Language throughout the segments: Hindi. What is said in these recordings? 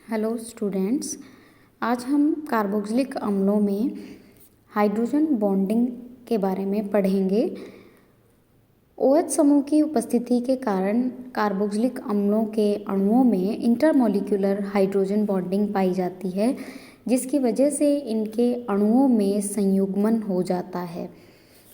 हेलो स्टूडेंट्स, आज हम कार्बोक्सिलिक अम्लों में हाइड्रोजन बॉन्डिंग के बारे में पढ़ेंगे। OH समूह की उपस्थिति के कारण कार्बोक्सिलिक अम्लों के अणुओं में इंटरमॉलिक्यूलर हाइड्रोजन बॉन्डिंग पाई जाती है, जिसकी वजह से इनके अणुओं में संयुग्मन हो जाता है,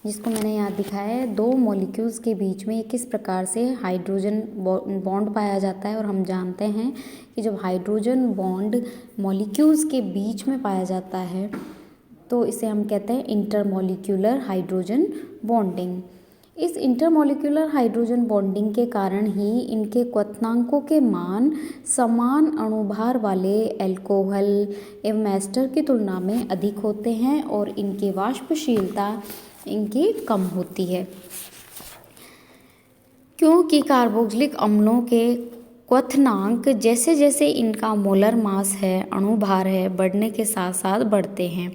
जिसको मैंने यहाँ दिखाया है। दो मॉलिक्यूल्स के बीच में किस प्रकार से हाइड्रोजन बॉन्ड पाया जाता है। और हम जानते हैं कि जब हाइड्रोजन बॉन्ड मॉलिक्यूल्स के बीच में पाया जाता है तो इसे हम कहते हैं इंटरमॉलिक्यूलर हाइड्रोजन बॉन्डिंग। इस इंटरमॉलिक्यूलर हाइड्रोजन बॉन्डिंग के कारण ही इनके क्वथनांकों के मान समान अणुभार वाले अल्कोहल एवं एस्टर की तुलना में अधिक होते हैं और इनकी वाष्पशीलता इनकी कम होती है। क्योंकि कार्बोक्सिलिक अम्लों के क्वथनांक जैसे जैसे इनका मोलर मास है, अणुभार है, बढ़ने के साथ साथ बढ़ते हैं,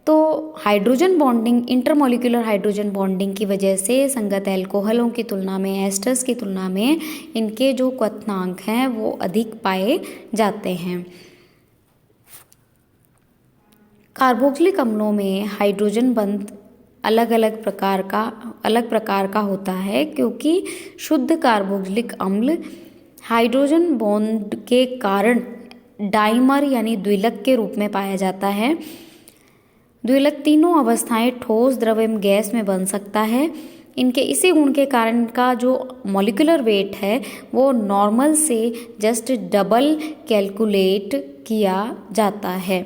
तो hydrogen bonding, intermolecular hydrogen bonding की वजह से संगत अल्कोहलों की तुलना में, एस्टर्स की तुलना में इनके जो क्वथनांक हैं वो अधिक पाए जाते हैं। कार्बोक्सिलिक अम्लों में हाइड्रोजन बंध अलग प्रकार का होता है, क्योंकि शुद्ध कार्बोक्सिलिक अम्ल हाइड्रोजन बॉन्ड के कारण डाइमर यानी द्विलक के रूप में पाया जाता है। द्विलक तीनों अवस्थाएं ठोस, द्रव एवं गैस में बन सकता है। इनके इसी गुण के कारण इनका जो मॉलिक्यूलर वेट है वो नॉर्मल से जस्ट डबल कैलकुलेट किया जाता है।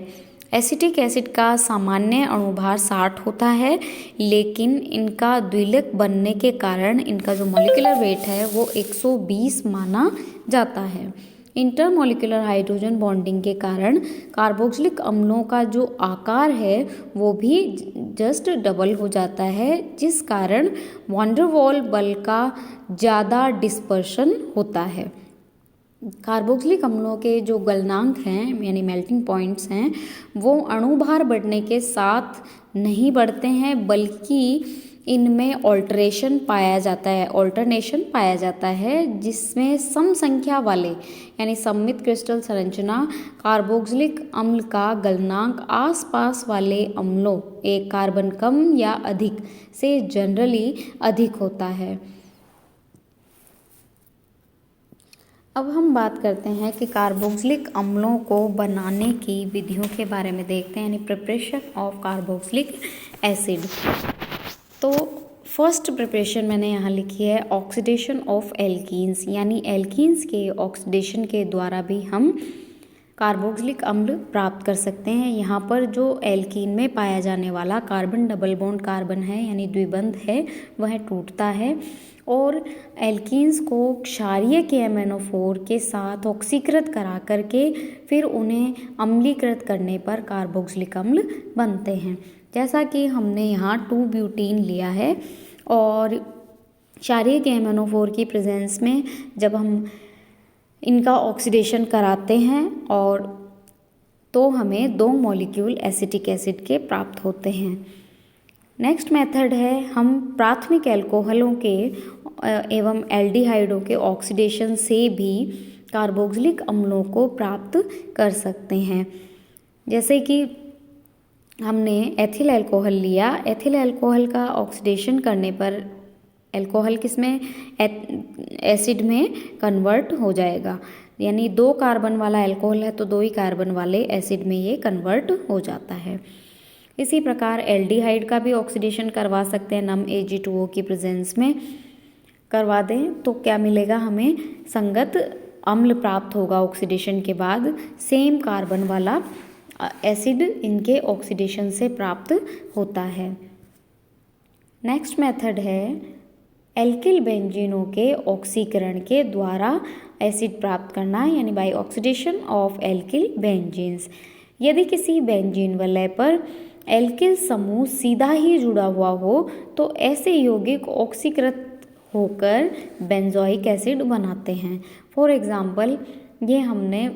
एसिटिक एसिड का सामान्य अणुभार 60 होता है, लेकिन इनका द्विलक बनने के कारण इनका जो मॉलिक्यूलर वेट है वो 120 माना जाता है। इंटरमॉलिक्यूलर हाइड्रोजन बॉन्डिंग के कारण कार्बोक्सिलिक अम्लों का जो आकार है वो भी जस्ट डबल हो जाता है, जिस कारण वैन डर वाल बल का ज़्यादा डिस्पर्शन होता है। कार्बोक्सिलिक अम्लों के जो गलनांक हैं यानी मेल्टिंग पॉइंट्स हैं वो अणुभार बढ़ने के साथ नहीं बढ़ते हैं, बल्कि इनमें ऑल्टरेशन पाया जाता है, ऑल्टरनेशन पाया जाता है, जिसमें सम संख्या वाले यानी सममित क्रिस्टल संरचना कार्बोक्सिलिक अम्ल का गलनांक आसपास वाले अम्लों, एक कार्बन कम या अधिक से जनरली अधिक होता है। अब हम बात करते हैं कि कार्बोक्सिलिक अम्लों को बनाने की विधियों के बारे में देखते हैं, यानी प्रिपरेशन ऑफ कार्बोक्सिलिक एसिड। तो फर्स्ट प्रिपरेशन मैंने यहाँ लिखी है ऑक्सीडेशन ऑफ एल्कीन्स, यानी एल्कीन्स के ऑक्सीडेशन के द्वारा भी हम कार्बोक्सिलिक अम्ल प्राप्त कर सकते हैं। यहाँ पर जो एल्कीन में पाया जाने वाला कार्बन डबल बॉन्ड कार्बन है यानी द्विबंध है, वह टूटता है और एल्कीन्स को क्षारीय KMnO4 के साथ ऑक्सीकृत करा करके फिर उन्हें अम्लीकृत करने पर कार्बोक्सिलिक अम्ल बनते हैं। जैसा कि हमने यहाँ 2-ब्यूटीन लिया है और क्षारीय KMnO4 की प्रेजेंस में जब हम इनका ऑक्सीडेशन कराते हैं और तो हमें 2 मॉलिक्यूल एसिटिक एसिड के प्राप्त होते हैं। नेक्स्ट मेथड है हम प्राथमिक एल्कोहलों के एवं एल्डिहाइडों के ऑक्सीडेशन से भी कार्बोक्सिलिक अम्लों को प्राप्त कर सकते हैं। जैसे कि हमने एथिल अल्कोहल लिया, एथिल अल्कोहल का ऑक्सीडेशन करने पर अल्कोहल किसमें, एसिड में कन्वर्ट हो जाएगा, यानी 2 कार्बन वाला अल्कोहल है तो 2 ही कार्बन वाले एसिड में ये कन्वर्ट हो जाता है। इसी प्रकार एल्डिहाइड का भी ऑक्सीडेशन करवा सकते हैं, नम Ag2O की प्रेजेंस में करवा दें तो क्या मिलेगा, हमें संगत अम्ल प्राप्त होगा ऑक्सीडेशन के बाद। सेम कार्बन वाला एसिड इनके ऑक्सीडेशन से प्राप्त होता है। नेक्स्ट मेथड है एल्किल बेंजीनों के ऑक्सीकरण के द्वारा एसिड प्राप्त करना, यानी by oxidation of alkyl benzenes. यदि किसी बेंजीन वलय पर एल्किल समूह सीधा ही जुड़ा हुआ हो तो ऐसे यौगिक ऑक्सीकृत होकर बेंजोइक एसिड बनाते हैं। फॉर एग्जाम्पल ये हमने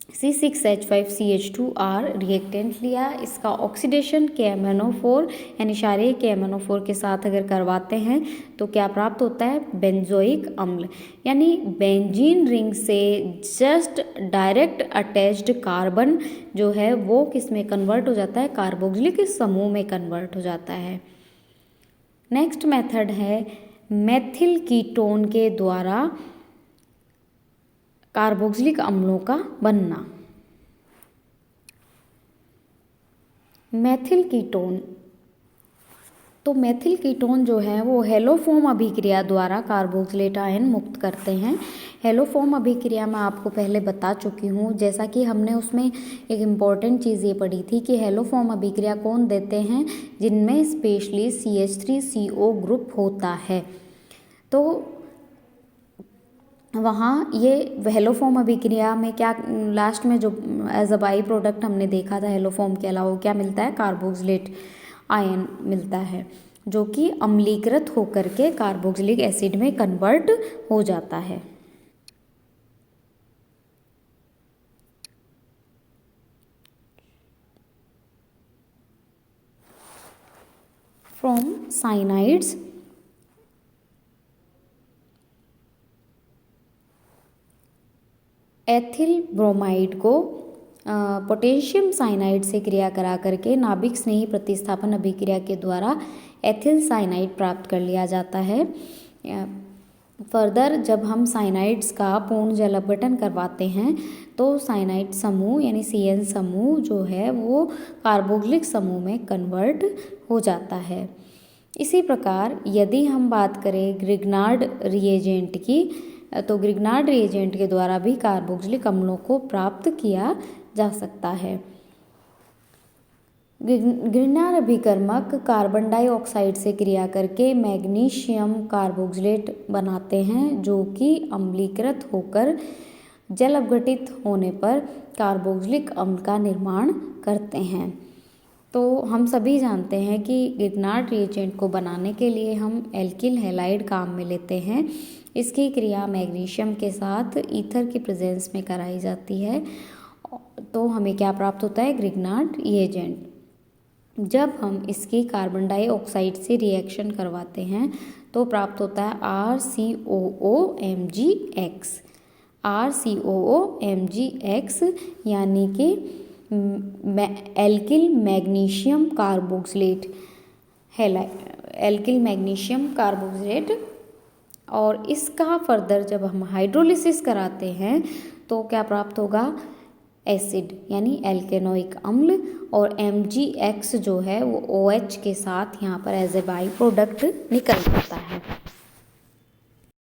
C6H5CH2R रिएक्टेंट लिया, इसका ऑक्सीडेशन KMnO4 यानी क्षारीय KMnO4 के साथ अगर करवाते हैं तो क्या प्राप्त होता है, बेंजोइक अम्ल। यानी बेंजीन रिंग से जस्ट डायरेक्ट अटैच्ड कार्बन जो है वो किस में कन्वर्ट हो जाता है, कार्बोक्सिलिक समूह में कन्वर्ट हो जाता है। नेक्स्ट मेथड है मेथिल कीटोन के द्वारा कार्बोक्सिलिक अम्लों का बनना। मेथिल कीटोन, तो मेथिल कीटोन जो है वो हेलोफॉर्म अभिक्रिया द्वारा कार्बोक्सिलेट आयन मुक्त करते हैं। हेलोफॉर्म अभिक्रिया मैं आपको पहले बता चुकी हूँ, जैसा कि हमने उसमें एक इम्पॉर्टेंट चीज़ ये पढ़ी थी कि हेलोफॉर्म अभिक्रिया कौन देते हैं, जिनमें स्पेशली CH3CO ग्रुप होता है। तो वहाँ ये हेलोफॉर्म अभिक्रिया में क्या लास्ट में जो एज अ बाई प्रोडक्ट हमने देखा था हेलोफॉर्म के अलावा क्या मिलता है, कार्बोक्सिलेट आयन मिलता है, जो कि अम्लीकृत होकर के कार्बोक्सिलिक एसिड में कन्वर्ट हो जाता है। फ्रॉम साइनाइड्स एथिल ब्रोमाइड को पोटेशियम साइनाइड से क्रिया करा करके नाभिक स्नेही प्रतिस्थापन अभिक्रिया के द्वारा एथिल साइनाइड प्राप्त कर लिया जाता है। फर्दर जब हम साइनाइड्स का पूर्ण जल अपघटन करवाते हैं तो साइनाइड समूह यानी CN समूह जो है वो कार्बोक्सिलिक समूह में कन्वर्ट हो जाता है। इसी प्रकार यदि हम बात करें ग्रिग्नार्ड रिएजेंट की, तो ग्रिग्नार्ड रिएजेंट के द्वारा भी कार्बोक्सिलिक अम्लों को प्राप्त किया जा सकता है। ग्रिग्नार्ड अभिकर्मक कार्बन डाइऑक्साइड से क्रिया करके मैग्नीशियम कार्बोक्सिलेट बनाते हैं, जो कि अम्लीकृत होकर जल अपघटित होने पर कार्बोक्सिलिक अम्ल का निर्माण करते हैं। तो हम सभी जानते हैं कि ग्रिग्नार्ड रिएजेंट को बनाने के लिए हम एल्किल हैलाइड काम में लेते हैं। इसकी क्रिया मैग्नीशियम के साथ ईथर की प्रेजेंस में कराई जाती है, तो हमें क्या प्राप्त होता है, ग्रिग्नार्ड रिएजेंट। जब हम इसकी कार्बन डाइऑक्साइड से रिएक्शन करवाते हैं तो प्राप्त होता है RCOOMgX। RCOOMgX यानी कि alkyl magnesium carboxylate alkyl magnesium carboxylate. और इसका फर्दर जब हम हाइड्रोलिसिस कराते हैं तो क्या प्राप्त होगा, एसिड यानी एल्केनोइक अम्ल। और MgX जो है वो OH के साथ यहाँ पर एज ए बाई प्रोडक्ट निकल जाता है।